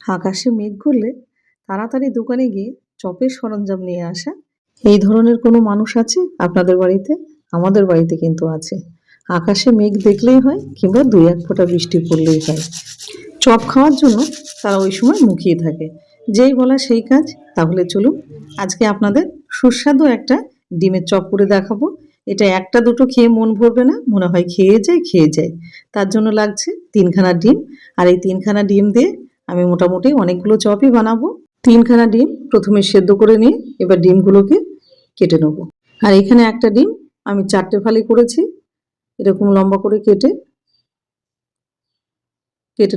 আকাশে মেঘ করলে তাড়াতাড়ি দোকানে গিয়ে চপের সরঞ্জাম নিয়ে আসা, এই ধরনের কোনো মানুষ আছে আপনাদের বাড়িতে? আমাদের বাড়িতে কিন্তু আছে। আকাশে মেঘ দেখলেই হয় কিংবা দুই এক ফোঁটা বৃষ্টি পড়লেই হয়, চপ খাওয়ার জন্য তারা ওই সময় মুখিয়ে থাকে। যেই বলা সেই কাজ। তাহলে চলুন আজকে আপনাদের সুস্বাদু একটা ডিমের চপ করে দেখাবো। এটা একটা দুটো খেয়ে মন ভরবে না, মনে হয় খেয়ে যায়। তার জন্য লাগছে তিনখানা ডিম। আর এই তিনখানা ডিম দিয়ে আমি মোটামুটি অনেকগুলো চপই বানাবো। তিনখানা ডিম প্রথমে সেদ্ধ করে নিয়ে এবার ডিমগুলোকে কেটে নেবো। আর এখানে একটা ডিম আমি 4টে ফালি করেছি, এরকম লম্বা করে কেটে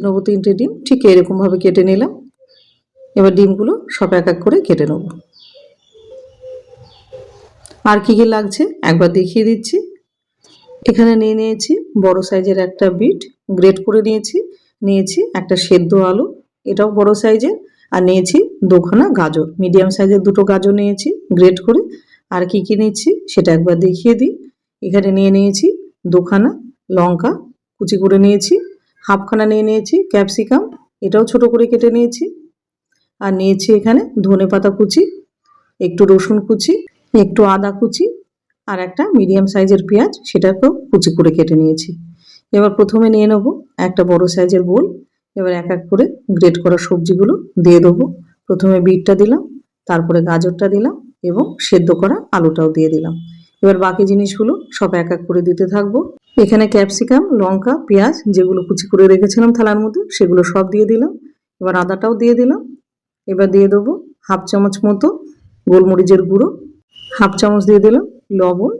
নেবো। 3টে ডিম ঠিক এরকম ভাবে কেটে নিলাম। এবার ডিমগুলো সব এক এক করে কেটে নেব। আর কি কি লাগছে একবার দেখিয়ে দিচ্ছি। এখানে নিয়েছি বড় সাইজের একটা বিট গ্রেট করে নিয়েছি একটা সেদ্ধ আলু, এটাও বড় সাইজের। আর নিয়েছি দুখানা গাজর, মিডিয়াম সাইজের দুটো গাজর নিয়েছি গ্রেট করে। আর কি কি নিচ্ছি সেটা একবার দেখিয়ে দিই। এখানে নিয়েছি দুখানা লঙ্কা কুচি করে নিয়েছি, হাফখানা নিয়েছি ক্যাপসিকাম, এটাও ছোট করে কেটে নিয়েছি। আর নিয়েছি এখানে ধনেপাতা কুচি, একটু রসুন কুচি, একটু আদা কুচি, আর একটা মিডিয়াম সাইজের পেঁয়াজ, সেটাকেও কুচি করে কেটে নিয়েছি। এবার প্রথমে নিয়ে নেব একটা বড় সাইজের বোল। এবার এক এক করে গ্রেট করা সবজিগুলো দিয়ে দেবো। প্রথমে বিটটা দিলাম, তারপরে গাজরটা দিলাম এবং সেদ্ধ করা আলুটাও দিয়ে দিলাম। এবার বাকি জিনিসগুলো সব এক এক করে দিতে থাকবো। এখানে ক্যাপসিকাম, লঙ্কা, পেঁয়াজ যেগুলো কুচি করে রেখেছিলাম থালার মধ্যে সেগুলো সব দিয়ে দিলাম। এবার আদাটাও দিয়ে দিলাম। এবার দিয়ে দেবো হাফ চামচ মতো গোলমরিচের গুঁড়ো, হাফ চামচ দিয়ে দিলাম লবণ,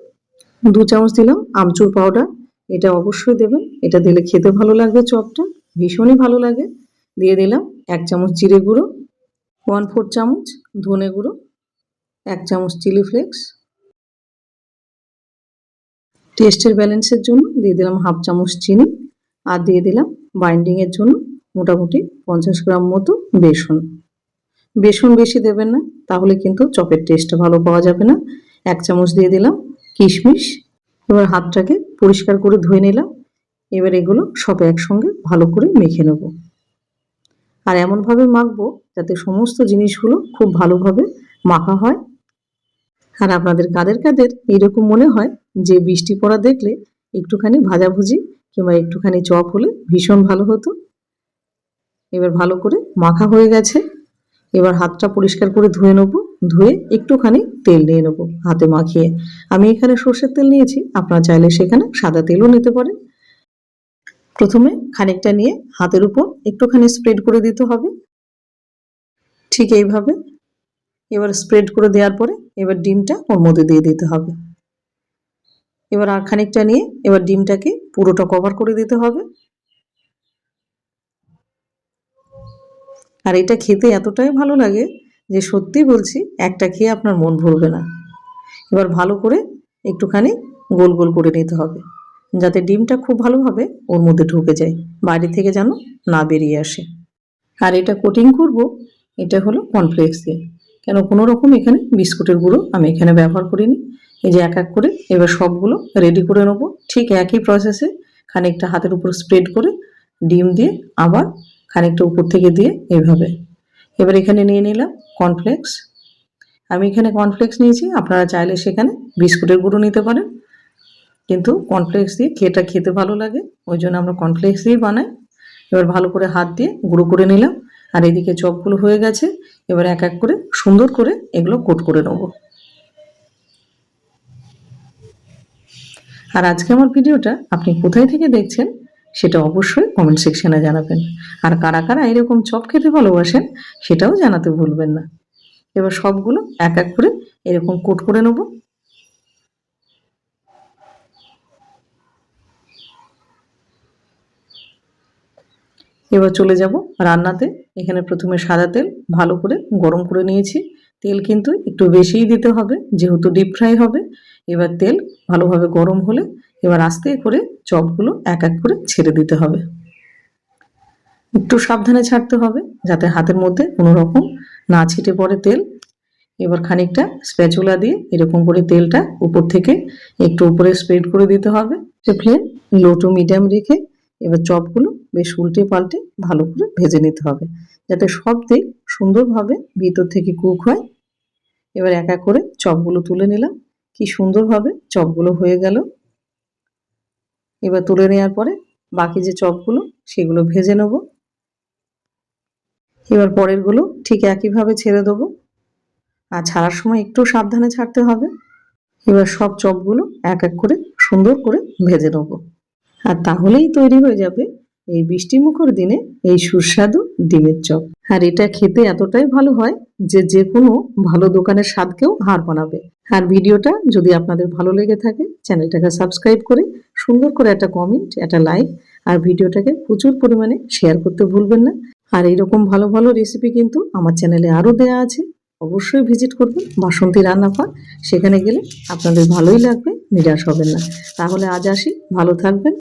2 চামচ দিলাম আমচুর পাউডার। এটা অবশ্যই দেবেন, এটা দিলে খেতে ভালো লাগবে, চপটা ভীষণই ভালো লাগে। দিয়ে দিলাম 1 চামচ জিরে গুঁড়ো, 1/4 চামচ ধনে গুঁড়ো, 1 চামচ চিলি ফ্লেক্স। টেস্টের ব্যালেন্সের জন্য দিয়ে দিলাম হাফ চামচ চিনি। আর দিয়ে দিলাম বাইন্ডিংয়ের জন্য মোটামুটি 50 গ্রাম মতো বেসন। বেসন বেশি দেবেন না, তাহলে কিন্তু চপের টেস্টটা ভালো পাওয়া যাবে না। 1 চামচ দিয়ে দিলাম কিশমিশ। এবার হাতটাকে পরিষ্কার করে ধুয়ে নিলাম। এবার এগুলো সব একসঙ্গে ভালো করে মেখে নেব। আর এমনভাবে মাখবো যাতে সমস্ত জিনিসগুলো খুব ভালোভাবে মাখা হয়। আর আপনাদের কাদের এইরকম মনে হয় যে বৃষ্টি পড়া দেখলে একটুখানি ভাজাভুজি কিংবা একটুখানি চপ হলে ভীষণ ভালো হতো। এবার ভালো করে মাখা হয়ে গেছে। এবার হাতটা পরিষ্কার করে ধুয়ে নেবো। ধুয়ে একটুখানি তেল নিয়ে নেবো হাতে মাখিয়ে। আমি এখানে সর্ষের তেল নিয়েছি, আপনারা চাইলে সেখানে সাদা তেলও নিতে পারেন। প্রথমে খানিকটা নিয়ে হাতের উপর একটুখানি স্প্রেড করে দিতে হবে, ঠিক এইভাবে। এবার স্প্রেড করে দেওয়ার পরে এবার ডিমটা ওর মধ্যে দিয়ে দিতে হবে। এবার আর খানিকটা নিয়ে এবার ডিমটাকে পুরোটা কভার করে দিতে হবে। আর এটা খেতে এতটাই ভালো লাগে যে সত্যি বলছি একটা খেয়ে আপনার মন ভরবে না। এবার ভালো করে একটুখানি গোল গোল করে নিতে হবে যাতে ডিমটা খুব ভালোভাবে ওর মধ্যে ঢুকে যায়, বাইরে থেকে যেন না বেরিয়ে আসে। আর এটা কোটিং করব, এটা হলো কর্নফ্লেক্স দিয়ে। কেন কোনো রকম এখানে বিস্কুটের গুঁড়ো আমি এখানে ব্যবহার করিনি। এই যে এক এক করে এবার সবগুলো রেডি করে নেবো। ঠিক একই প্রসেসে খানিকটা হাতের উপর স্প্রেড করে ডিম দিয়ে আবার খানিকটা উপর থেকে দিয়ে এইভাবে। এবার এখানে নিয়ে নিলাম কর্নফ্লেক্স। আমি এখানে কর্নফ্লেক্স নিয়েছি, আপনারা চাইলে সেখানে বিস্কুটের গুঁড়ো নিতে পারেন, কিন্তু কর্নফ্লেক্স দিয়ে খেতে ভালো লাগে, ওই জন্য আমরা কর্নফ্লেক্স দিয়ে বানাই। এবার ভালো করে হাত দিয়ে গুঁড়ো করে নিলাম। আর এদিকে চপগুলো হয়ে গেছে। এবার এক এক করে সুন্দর করে এগুলো কোট করে নেব। আর আজকে আমার ভিডিওটা আপনি কোথায় থেকে দেখছেন সেটা অবশ্যই কমেন্ট সেকশনে জানাবেন। আর কারা কারা এরকম চপ খেতে ভালোবাসেন সেটাও জানাতে ভুলবেন না। এবার সবগুলো এক এক করে এরকম কোট করে নেব। এবার চলে যাব রান্নাতে। এখানে প্রথমে সাদা তেল ভালো করে গরম করে নিয়েছি। তেল কিন্তু একটু বেশিই দিতে হবে যেহেতু ডিপ ফ্রাই হবে। এবার তেল ভালোভাবে গরম হলে এবার আস্তে করে চপগুলো এক এক করে ছেড়ে দিতে হবে। একটু সাবধানে ছাড়তে হবে যাতে হাতের মধ্যে কোনো রকম না ছিটে পড়ে তেল। এবার খানিকটা স্প্যাচুলা দিয়ে এরকম করে তেলটা উপর থেকে একটু উপরে স্প্রেড করে দিতে হবে। ফ্লেম লো টু মিডিয়াম রেখে এবার চপগুলো বেশ উল্টে পাল্টে ভালো করে ভেজে নিতে হবে, যাতে সব দিক সুন্দরভাবে ভিতর থেকে কুক হয়। এবার এক এক করে চপগুলো তুলে নিলাম। কি সুন্দরভাবে চপগুলো হয়ে গেল। এবার তুলে নেওয়ার পরে বাকি যে চপগুলো সেগুলো ভেজে নেব। এবার পরেরগুলো ঠিক একইভাবে ছেড়ে দেবো, আর ছাড়ার সময় একটু সাবধানে ছাড়তে হবে। এবার সব চপগুলো এক এক করে সুন্দর করে ভেজে নেব, আর তাহলেই তৈরি হয়ে যাবে এই বৃষ্টিমুখর দিনে এই সুস্বাদু ডিমের চপ। আর এটা খেতে এতটাই ভালো হয় যে যে কোনো ভালো দোকানের স্বাদকেও হার মানাবে। আর ভিডিওটা যদি আপনাদের ভালো লেগে থাকে চ্যানেলটাকে সাবস্ক্রাইব করে সুন্দর করে একটা কমেন্ট, একটা লাইক আর ভিডিওটাকে প্রচুর পরিমাণে শেয়ার করতে ভুলবেন না। আর এইরকম ভালো ভালো রেসিপি কিন্তু আমার চ্যানেলে আরও দেয়া আছে, অবশ্যই ভিজিট করবেন বাসন্তী রান্নাঘর। সেখানে গেলে আপনাদের ভালোই লাগবে, নিরাশ হবেন না। তাহলে আজ আসি, ভালো থাকবেন।